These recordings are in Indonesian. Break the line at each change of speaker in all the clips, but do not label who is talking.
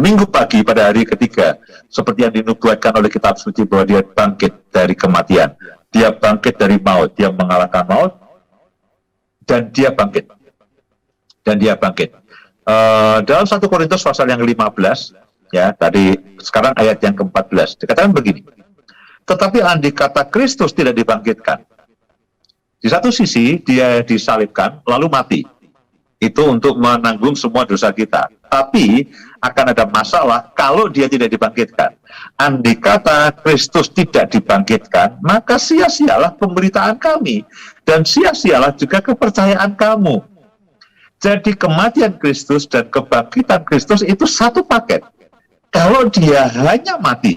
minggu pagi pada hari ketiga, seperti yang dinubuatkan oleh kitab suci bahwa dia bangkit dari kematian, dia bangkit dari maut, dia mengalahkan maut, dan dia bangkit. Dalam 1 Korintus pasal yang 15, ya tadi sekarang ayat yang ke-14, dikatakan begini, tetapi andai kata Kristus tidak dibangkitkan, di satu sisi dia disalibkan lalu mati, itu untuk menanggung semua dosa kita. Tapi akan ada masalah kalau dia tidak dibangkitkan. Andai kata Kristus tidak dibangkitkan, maka sia-sialah pemberitaan kami, dan sia-sialah juga kepercayaan kamu. Jadi kematian Kristus dan kebangkitan Kristus itu satu paket. Kalau dia hanya mati,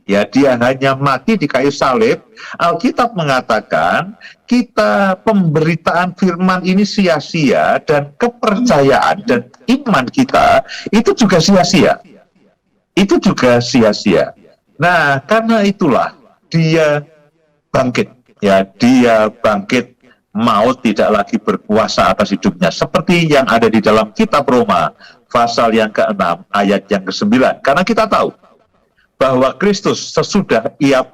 ya dia hanya mati di kayu salib, Alkitab mengatakan kita pemberitaan firman ini sia-sia, dan kepercayaan dan iman kita itu juga sia-sia. Nah, karena itulah dia bangkit, ya dia bangkit, maut tidak lagi berkuasa atas hidupnya, seperti yang ada di dalam kitab Roma pasal yang ke-6 ayat yang ke-9. Karena kita tahu bahwa Kristus sesudah ia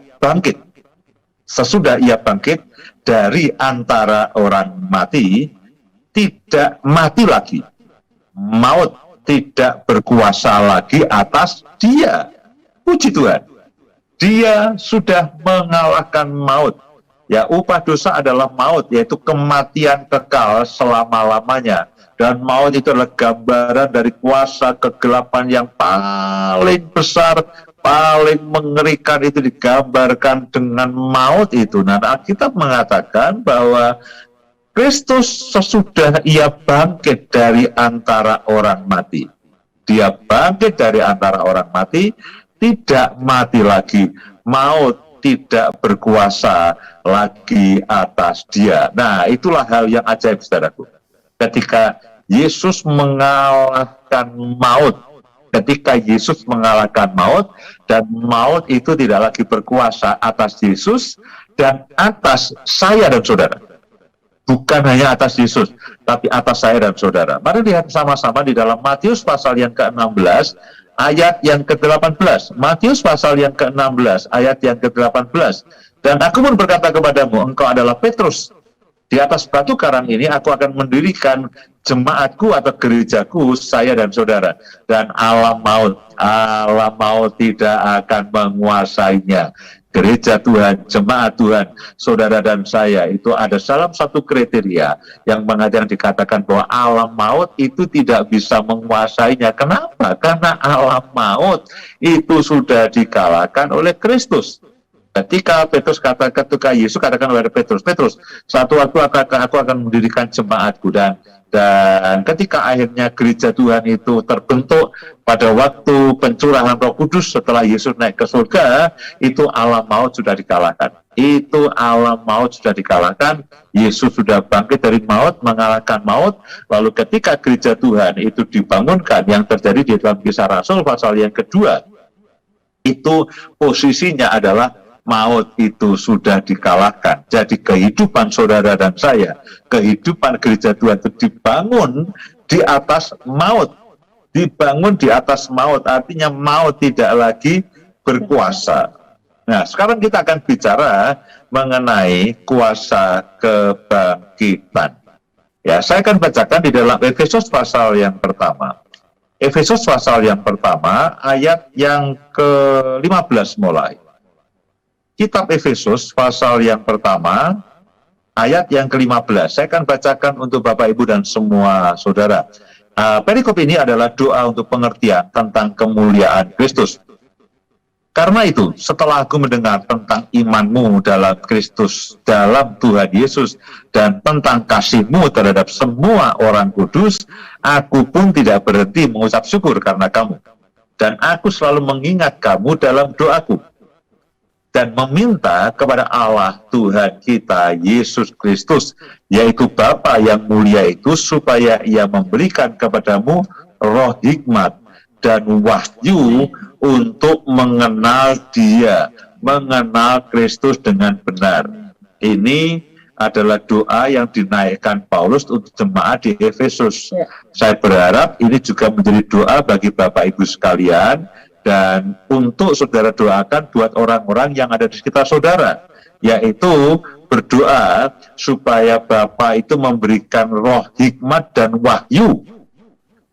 bangkit dari antara orang mati, tidak mati lagi. Maut tidak berkuasa lagi atas dia. Puji Tuhan. Dia sudah mengalahkan maut. Ya, upah dosa adalah maut, yaitu kematian kekal selama-lamanya. Dan maut itu adalah gambaran dari kuasa kegelapan yang paling besar, paling mengerikan, itu digambarkan dengan maut itu. Nah, Alkitab mengatakan bahwa Kristus sesudah ia bangkit dari antara orang mati. Dia bangkit dari antara orang mati, tidak mati lagi. Maut tidak berkuasa lagi atas dia. Nah, itulah hal yang ajaib, saudaraku. Ketika Yesus mengalahkan maut, dan maut itu tidak lagi berkuasa atas Yesus dan atas saya dan saudara. Bukan hanya atas Yesus, tapi atas saya dan saudara. Mari lihat sama-sama di dalam Matius pasal yang ke-16, ayat yang ke-18. Matius pasal yang ke-16, ayat yang ke-18. Dan aku pun berkata kepadamu, engkau adalah Petrus. Di atas batu karang ini aku akan mendirikan jemaatku atau gerejaku, saya dan saudara. Dan alam maut tidak akan menguasainya. Gereja Tuhan, jemaat Tuhan, saudara dan saya, itu ada dalam satu kriteria yang dikatakan bahwa alam maut itu tidak bisa menguasainya. Kenapa? Karena alam maut itu sudah dikalahkan oleh Kristus. Ketika Yesus katakan kepada Petrus, suatu waktu aku akan mendirikan jemaatku, dan ketika akhirnya gereja Tuhan itu terbentuk pada waktu pencurahan Roh Kudus setelah Yesus naik ke surga, itu alam maut sudah dikalahkan. Yesus sudah bangkit dari maut, mengalahkan maut. Lalu ketika gereja Tuhan itu dibangunkan, yang terjadi di dalam Kisah Rasul pasal yang kedua, itu posisinya adalah maut itu sudah dikalahkan. Jadi kehidupan saudara dan saya, kehidupan gereja Tuhan itu dibangun di atas maut. Artinya maut tidak lagi berkuasa. Nah, sekarang kita akan bicara mengenai kuasa kebangkitan. Ya, saya akan bacakan di dalam Efesus pasal yang pertama. Efesus pasal yang pertama, ayat yang ke-15 mulai. Kitab Efesus pasal yang pertama, ayat yang ke-15. Saya akan bacakan untuk Bapak, Ibu, dan semua saudara. Perikop ini adalah doa untuk pengertian tentang kemuliaan Kristus. Karena itu, setelah aku mendengar tentang imanmu dalam Kristus, dalam Tuhan Yesus, dan tentang kasihmu terhadap semua orang kudus, aku pun tidak berhenti mengucap syukur karena kamu. Dan aku selalu mengingat kamu dalam doaku, dan meminta kepada Allah Tuhan kita Yesus Kristus, yaitu Bapa yang mulia itu, supaya ia memberikan kepadamu roh hikmat dan wahyu untuk mengenal Dia, mengenal Kristus dengan benar. Ini adalah doa yang dinaikkan Paulus untuk jemaat di Efesus. Saya berharap ini juga menjadi doa bagi Bapak Ibu sekalian, dan untuk saudara doakan buat orang-orang yang ada di sekitar saudara, yaitu berdoa supaya Bapak itu memberikan roh hikmat dan wahyu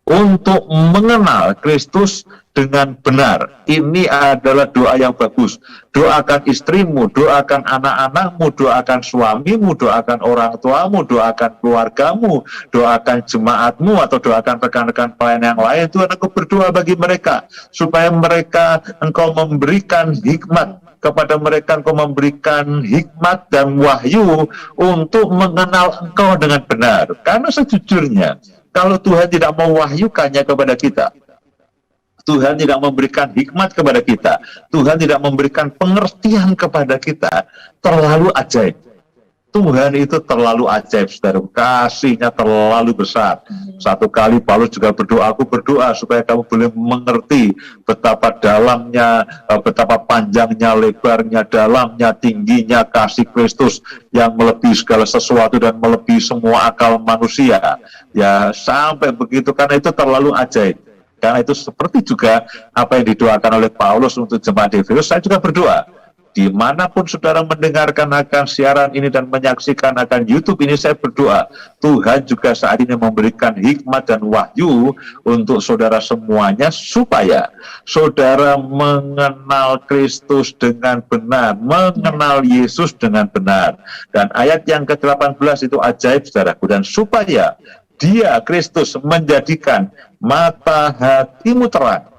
untuk mengenal Kristus dengan benar. Ini adalah doa yang bagus. Doakan istrimu, doakan anak-anakmu, doakan suamimu, doakan orang tuamu, doakan keluargamu, doakan jemaatmu, atau doakan rekan-rekan pelayan yang lain. Tuhan, aku berdoa bagi mereka, supaya mereka, engkau memberikan hikmat kepada mereka, engkau memberikan hikmat dan wahyu untuk mengenal engkau dengan benar. Karena sejujurnya, kalau Tuhan tidak mewahyukannya kepada kita, Tuhan tidak memberikan hikmat kepada kita, Tuhan tidak memberikan pengertian kepada kita, terlalu ajaib. Tuhan itu terlalu ajaib, saudara. Kasihnya terlalu besar. Satu kali Paulus juga berdoa, aku berdoa supaya kamu boleh mengerti betapa dalamnya, betapa panjangnya, lebarnya, dalamnya, tingginya kasih Kristus yang melebihi segala sesuatu dan melebihi semua akal manusia. Ya, sampai begitu, karena itu terlalu ajaib. Karena itu seperti juga apa yang didoakan oleh Paulus untuk jemaat di Efesus. Saya juga berdoa, dimanapun saudara mendengarkan akan siaran ini dan menyaksikan akan YouTube ini, saya berdoa, Tuhan juga saat ini memberikan hikmat dan wahyu untuk saudara semuanya, supaya saudara mengenal Kristus dengan benar, mengenal Yesus dengan benar. Dan ayat yang ke-18 itu ajaib, saudaraku. Dan supaya Dia, Kristus, menjadikan mata hatimu terang,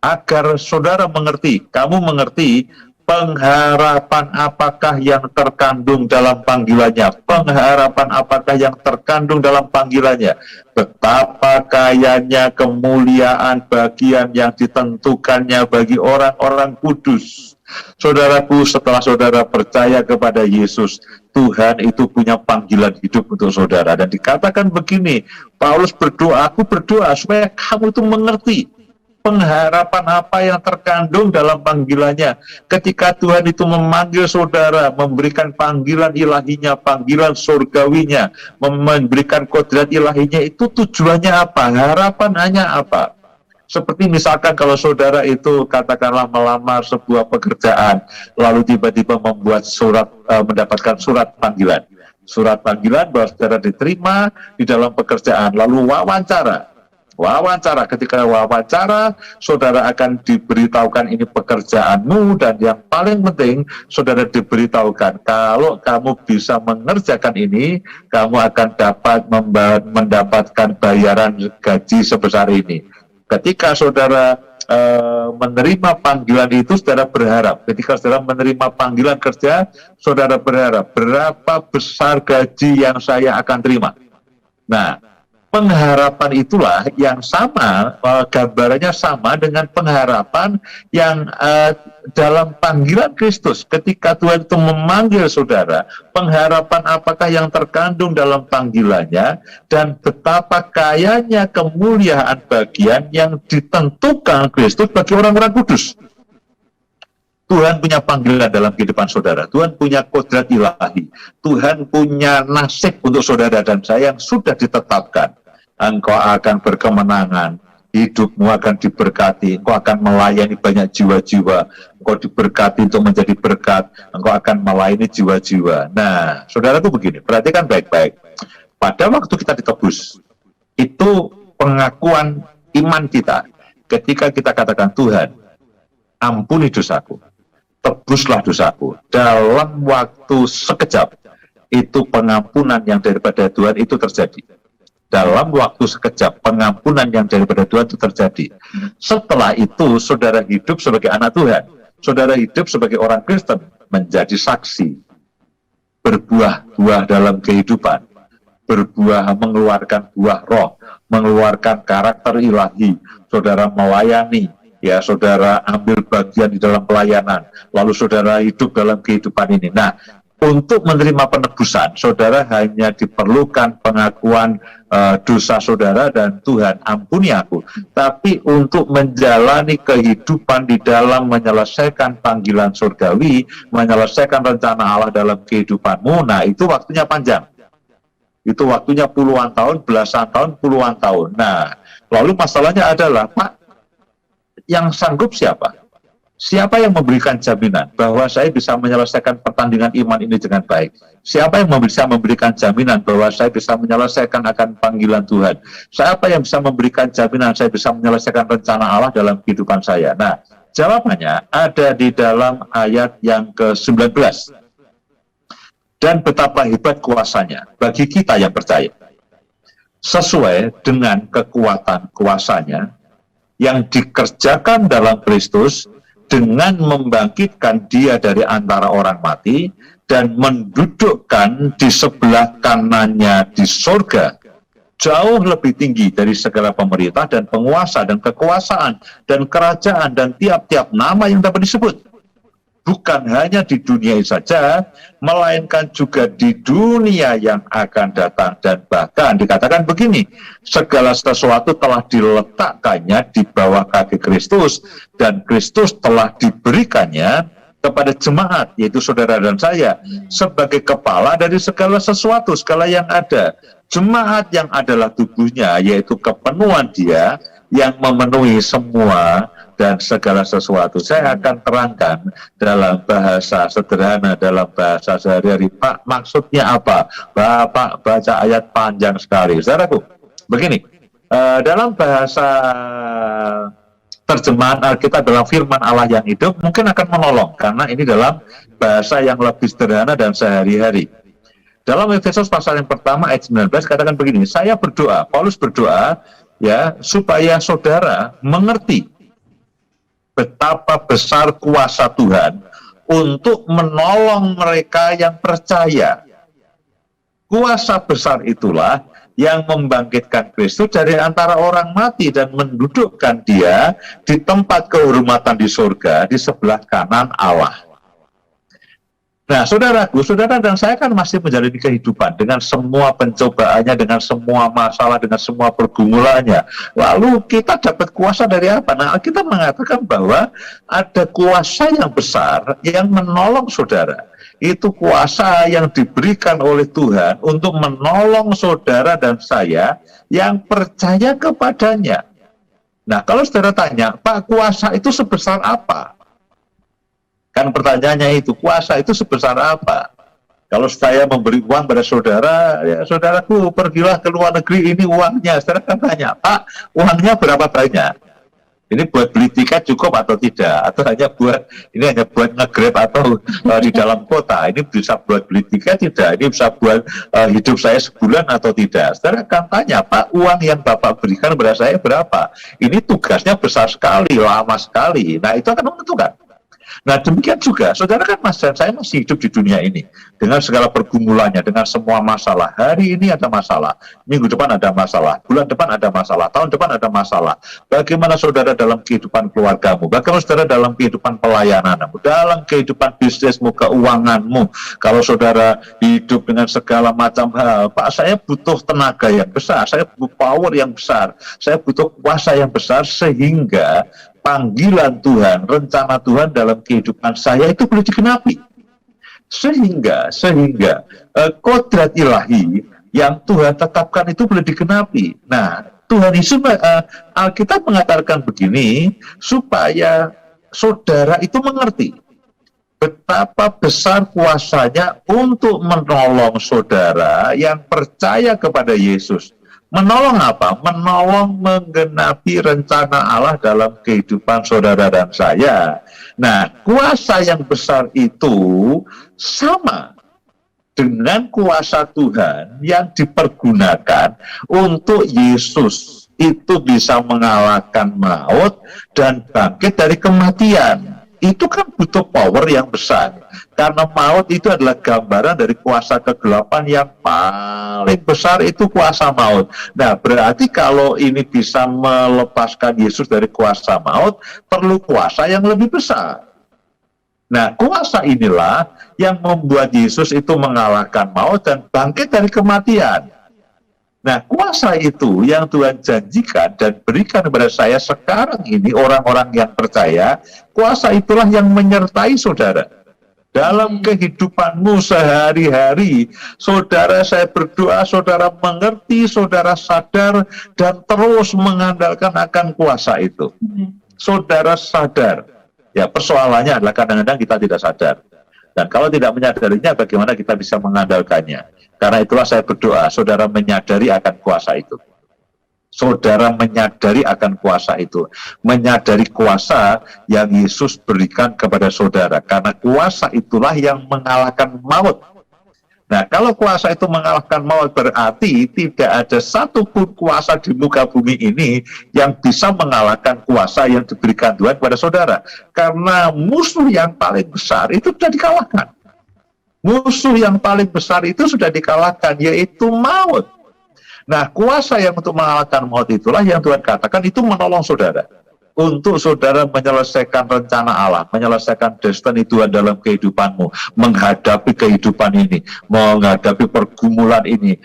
agar saudara mengerti, kamu mengerti pengharapan apakah yang terkandung dalam panggilannya, pengharapan apakah yang terkandung dalam panggilannya, betapa kayanya kemuliaan bagian yang ditentukannya bagi orang-orang kudus. Saudaraku, setelah saudara percaya kepada Yesus, Tuhan itu punya panggilan hidup untuk saudara. Dan dikatakan begini, Paulus berdoa, aku berdoa supaya kamu itu mengerti pengharapan apa yang terkandung dalam panggilannya. Ketika Tuhan itu memanggil saudara, memberikan panggilan ilahinya, panggilan surgawinya, memberikan kodrat ilahinya, itu tujuannya apa? Harapannya apa? Seperti misalkan kalau saudara itu katakanlah melamar sebuah pekerjaan, lalu tiba-tiba membuat surat, mendapatkan surat panggilan. Surat panggilan bahwa saudara diterima di dalam pekerjaan, lalu wawancara. Ketika wawancara, saudara akan diberitahukan ini pekerjaanmu, dan yang paling penting, saudara diberitahukan kalau kamu bisa mengerjakan ini, kamu akan dapat mendapatkan bayaran gaji sebesar ini. Ketika saudara menerima panggilan itu, saudara berharap. Ketika saudara menerima panggilan kerja, saudara berharap, berapa besar gaji yang saya akan terima. Nah, pengharapan itulah yang sama, gambarannya sama dengan pengharapan yang dalam panggilan Kristus. Ketika Tuhan itu memanggil saudara, pengharapan apakah yang terkandung dalam panggilannya, dan betapa kayanya kemuliaan bagian yang ditentukan Kristus bagi orang-orang kudus. Tuhan punya panggilan dalam kehidupan saudara. Tuhan punya kodrat ilahi. Tuhan punya nasib untuk saudara dan saya yang sudah ditetapkan. Engkau akan berkemenangan, hidupmu akan diberkati, engkau akan melayani banyak jiwa-jiwa, engkau diberkati untuk menjadi berkat, engkau akan melayani jiwa-jiwa. Nah, saudara itu begini, perhatikan baik-baik. Pada waktu kita ditebus, itu pengakuan iman kita. Ketika kita katakan, Tuhan, ampuni dosaku, tebuslah dosaku, dalam waktu sekejap, itu pengampunan yang daripada Tuhan itu terjadi. Dalam waktu sekejap, pengampunan yang daripada Tuhan itu terjadi. Setelah itu, saudara hidup sebagai anak Tuhan. Saudara hidup sebagai orang Kristen, menjadi saksi. Berbuah-buah dalam kehidupan. Berbuah, mengeluarkan buah roh. Mengeluarkan karakter ilahi. Saudara melayani. Ya, saudara ambil bagian di dalam pelayanan. Lalu saudara hidup dalam kehidupan ini. Nah, untuk menerima penebusan, saudara hanya diperlukan pengakuan dosa saudara dan Tuhan ampuni aku. Tapi untuk menjalani kehidupan di dalam menyelesaikan panggilan surgawi, menyelesaikan rencana Allah dalam kehidupanmu, nah itu waktunya panjang. Itu waktunya puluhan tahun, belasan tahun, puluhan tahun. Nah, lalu masalahnya adalah, Pak, yang sanggup siapa? Siapa yang memberikan jaminan bahwa saya bisa menyelesaikan pertandingan iman ini dengan baik? Siapa yang bisa memberikan jaminan bahwa saya bisa menyelesaikan akan panggilan Tuhan? Siapa yang bisa memberikan jaminan saya bisa menyelesaikan rencana Allah dalam kehidupan saya? Nah, jawabannya ada di dalam ayat yang ke-19. Dan betapa hebat kuasanya bagi kita yang percaya. Sesuai dengan kekuatan kuasanya yang dikerjakan dalam Kristus, dengan membangkitkan dia dari antara orang mati dan mendudukkan di sebelah kanannya di surga, jauh lebih tinggi dari segala pemerintah dan penguasa dan kekuasaan dan kerajaan dan tiap-tiap nama yang dapat disebut. Bukan hanya di dunia ini saja, melainkan juga di dunia yang akan datang. Dan bahkan dikatakan begini, segala sesuatu telah diletakkannya di bawah kaki Kristus, dan Kristus telah diberikannya kepada jemaat, yaitu saudara dan saya, sebagai kepala dari segala sesuatu, segala yang ada. Jemaat yang adalah tubuhnya, yaitu kepenuhan dia, yang memenuhi semua dan segala sesuatu. Saya akan terangkan dalam bahasa sederhana, dalam bahasa sehari-hari. Pak, maksudnya apa? Bapak baca ayat panjang sekali. Saudaraku, begini, dalam bahasa terjemahan Alkitab dalam firman Allah yang hidup mungkin akan menolong, karena ini dalam bahasa yang lebih sederhana dan sehari-hari. Dalam Efesus pasal yang pertama ayat 19 katakan begini, saya berdoa, Paulus berdoa, ya, supaya saudara mengerti betapa besar kuasa Tuhan untuk menolong mereka yang percaya. Kuasa besar itulah yang membangkitkan Kristus dari antara orang mati dan mendudukkan dia di tempat kehormatan di surga di sebelah kanan Allah. Nah, saudaraku, saudara dan saya kan masih menjalani kehidupan dengan semua pencobaannya, dengan semua masalah, dengan semua pergumulannya. Lalu kita dapat kuasa dari apa? Nah, kita mengatakan bahwa ada kuasa yang besar yang menolong saudara. Itu kuasa yang diberikan oleh Tuhan untuk menolong saudara dan saya yang percaya kepadanya. Nah, kalau saudara tanya, Pak, kuasa itu sebesar apa? Kan pertanyaannya itu, kuasa itu sebesar apa? Kalau saya memberi uang pada saudara, ya saudaraku pergilah ke luar negeri, ini uangnya. Saudara kan tanya, Pak, uangnya berapa banyak? Ini buat beli tiket cukup atau tidak? Atau hanya buat nge-grab atau di dalam kota? Ini bisa buat beli tiket tidak? Ini bisa buat hidup saya sebulan atau tidak? Saudara kan tanya, Pak, uang yang Bapak berikan kepada saya berapa? Ini tugasnya besar sekali, lama sekali. Nah, itu akan menentukan. Nah, demikian juga, saudara kan saya masih hidup di dunia ini dengan segala pergumulannya, dengan semua masalah. Hari ini ada masalah, minggu depan ada masalah, bulan depan ada masalah, tahun depan ada masalah. Bagaimana saudara dalam kehidupan keluargamu? Bagaimana saudara dalam kehidupan pelayananmu? Dalam kehidupan bisnismu, keuanganmu? Kalau saudara hidup dengan segala macam hal, Pak, saya butuh tenaga yang besar, saya butuh power yang besar, saya butuh kuasa yang besar, sehingga panggilan Tuhan, rencana Tuhan dalam kehidupan saya itu boleh digenapi. Sehingga kodrat ilahi yang Tuhan tetapkan itu boleh digenapi. Nah, Tuhan Yesus, Alkitab mengatakan begini, supaya saudara itu mengerti betapa besar kuasanya untuk menolong saudara yang percaya kepada Yesus. Menolong apa? Menolong menggenapi rencana Allah dalam kehidupan saudara dan saya. Nah, kuasa yang besar itu sama dengan kuasa Tuhan yang dipergunakan untuk Yesus itu bisa mengalahkan maut dan bangkit dari kematian. Itu kan butuh power yang besar. Karena maut itu adalah gambaran dari kuasa kegelapan yang paling besar, itu kuasa maut. Nah, berarti kalau ini bisa melepaskan Yesus dari kuasa maut, perlu kuasa yang lebih besar. Nah, kuasa inilah yang membuat Yesus itu mengalahkan maut dan bangkit dari kematian. Nah, kuasa itu yang Tuhan janjikan dan berikan kepada saya sekarang ini, orang-orang yang percaya, kuasa itulah yang menyertai saudara. Dalam kehidupanmu sehari-hari, saudara, saya berdoa, saudara mengerti, saudara sadar, dan terus mengandalkan akan kuasa itu. Saudara sadar. Ya, persoalannya adalah kadang-kadang kita tidak sadar. Dan kalau tidak menyadarinya, bagaimana kita bisa mengandalkannya? Karena itulah saya berdoa, saudara menyadari akan kuasa itu. Saudara menyadari akan kuasa itu. Menyadari kuasa yang Yesus berikan kepada saudara. Karena kuasa itulah yang mengalahkan maut. Nah, kalau kuasa itu mengalahkan maut, berarti tidak ada satupun kuasa di muka bumi ini yang bisa mengalahkan kuasa yang diberikan Tuhan kepada saudara. Karena musuh yang paling besar itu sudah dikalahkan. Musuh yang paling besar itu sudah dikalahkan, yaitu maut. Nah, kuasa yang untuk mengalahkan maut itulah yang Tuhan katakan itu menolong saudara. Untuk saudara menyelesaikan rencana Allah, menyelesaikan destiny Tuhan dalam kehidupanmu, menghadapi kehidupan ini, menghadapi pergumulan ini,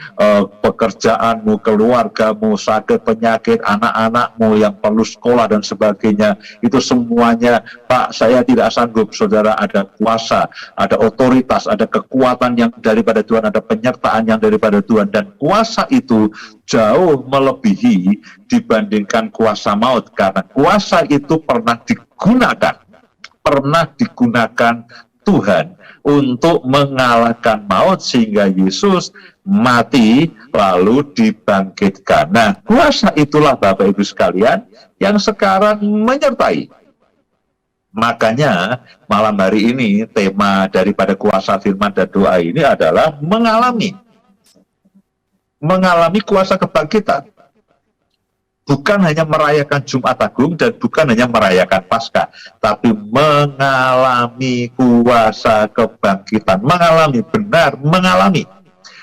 pekerjaanmu, keluargamu, sakit, penyakit, anak-anakmu yang perlu sekolah dan sebagainya, itu semuanya, Pak, saya tidak sanggup. Saudara, ada kuasa, ada otoritas, ada kekuatan yang daripada Tuhan, ada penyertaan yang daripada Tuhan, dan kuasa itu jauh melebihi dibandingkan kuasa maut, karena kuasa itu pernah digunakan Tuhan untuk mengalahkan maut sehingga Yesus mati lalu dibangkitkan. Nah, kuasa itulah Bapak Ibu sekalian yang sekarang menyertai. Makanya malam hari ini tema daripada kuasa firman dan doa ini adalah mengalami kuasa kebangkitan. Bukan hanya merayakan Jumat Agung dan bukan hanya merayakan Paskah, tapi mengalami kuasa kebangkitan. Mengalami.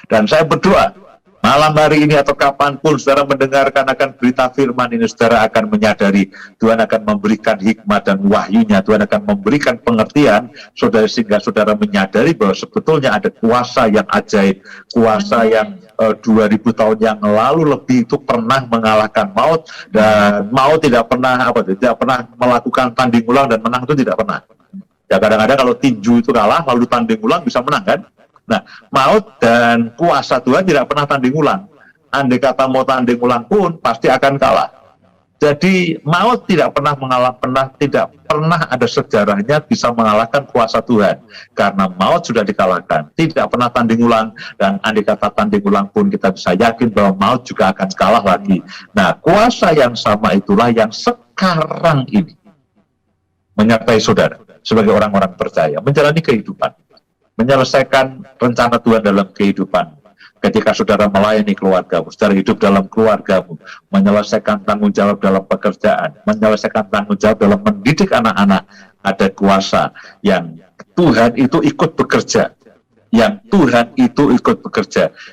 Dan saya berdoa, malam hari ini atau kapanpun saudara mendengarkan akan berita firman ini, saudara akan menyadari Tuhan akan memberikan hikmat dan wahyunya, Tuhan akan memberikan pengertian, saudara, sehingga saudara menyadari bahwa sebetulnya ada kuasa yang ajaib, kuasa yang 2000 tahun yang lalu lebih itu pernah mengalahkan maut, dan maut tidak pernah melakukan tanding ulang dan menang, itu tidak pernah. Ya, kadang-kadang kalau tinju itu kalah lalu tanding ulang bisa menang kan? Nah, maut dan kuasa Tuhan tidak pernah tanding ulang. Andai kata mau tanding ulang pun pasti akan kalah. Jadi maut tidak pernah tidak pernah ada sejarahnya bisa mengalahkan kuasa Tuhan, karena maut sudah dikalahkan, tidak pernah tanding ulang, dan andai kata tanding ulang pun kita bisa yakin bahwa maut juga akan kalah lagi. Nah, kuasa yang sama itulah yang sekarang ini menyertai saudara sebagai orang-orang percaya, menjalani kehidupan, menyelesaikan rencana Tuhan dalam kehidupan. Ketika saudara melayani keluargamu, saudara hidup dalam keluargamu, menyelesaikan tanggung jawab dalam pekerjaan, menyelesaikan tanggung jawab dalam mendidik anak-anak, ada kuasa yang Tuhan itu ikut bekerja.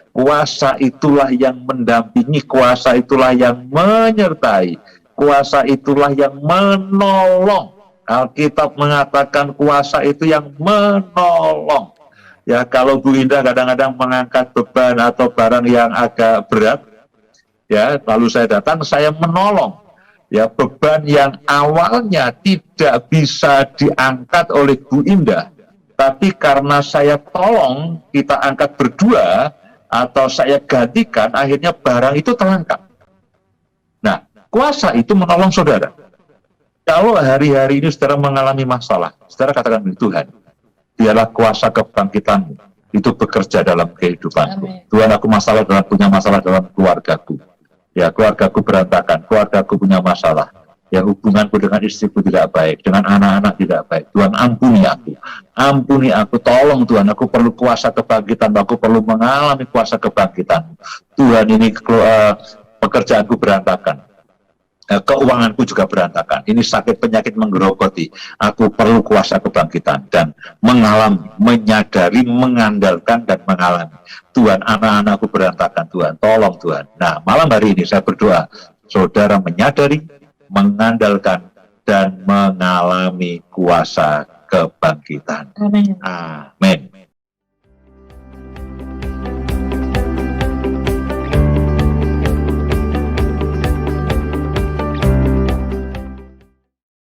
Kuasa itulah yang mendampingi, kuasa itulah yang menyertai, kuasa itulah yang menolong. Alkitab mengatakan kuasa itu yang menolong. Ya, kalau Bu Indah kadang-kadang mengangkat beban atau barang yang agak berat, ya, lalu saya datang, saya menolong. Ya, beban yang awalnya tidak bisa diangkat oleh Bu Indah, tapi karena saya tolong, kita angkat berdua, atau saya gantikan, akhirnya barang itu terangkat. Nah, kuasa itu menolong saudara. Kalau hari-hari ini saudara mengalami masalah, saudara katakan, Tuhan, biarlah kuasa kebangkitanmu itu bekerja dalam kehidupanku. Tuhan, aku punya masalah dalam keluargaku. Ya, keluargaku berantakan, keluargaku punya masalah. Ya, hubunganku dengan istriku tidak baik, dengan anak-anak tidak baik. Tuhan, ampuni aku, tolong Tuhan, aku perlu kuasa kebangkitan, aku perlu mengalami kuasa kebangkitan. Tuhan, ini pekerjaanku berantakan. Keuanganku juga berantakan, ini sakit penyakit menggerogoti, aku perlu kuasa kebangkitan, dan mengalami, menyadari, mengandalkan, dan mengalami. Tuhan, anak-anakku berantakan, Tuhan, tolong Tuhan. Nah, malam hari ini saya berdoa, saudara menyadari, mengandalkan, dan mengalami kuasa kebangkitan.
Amin.
Amin.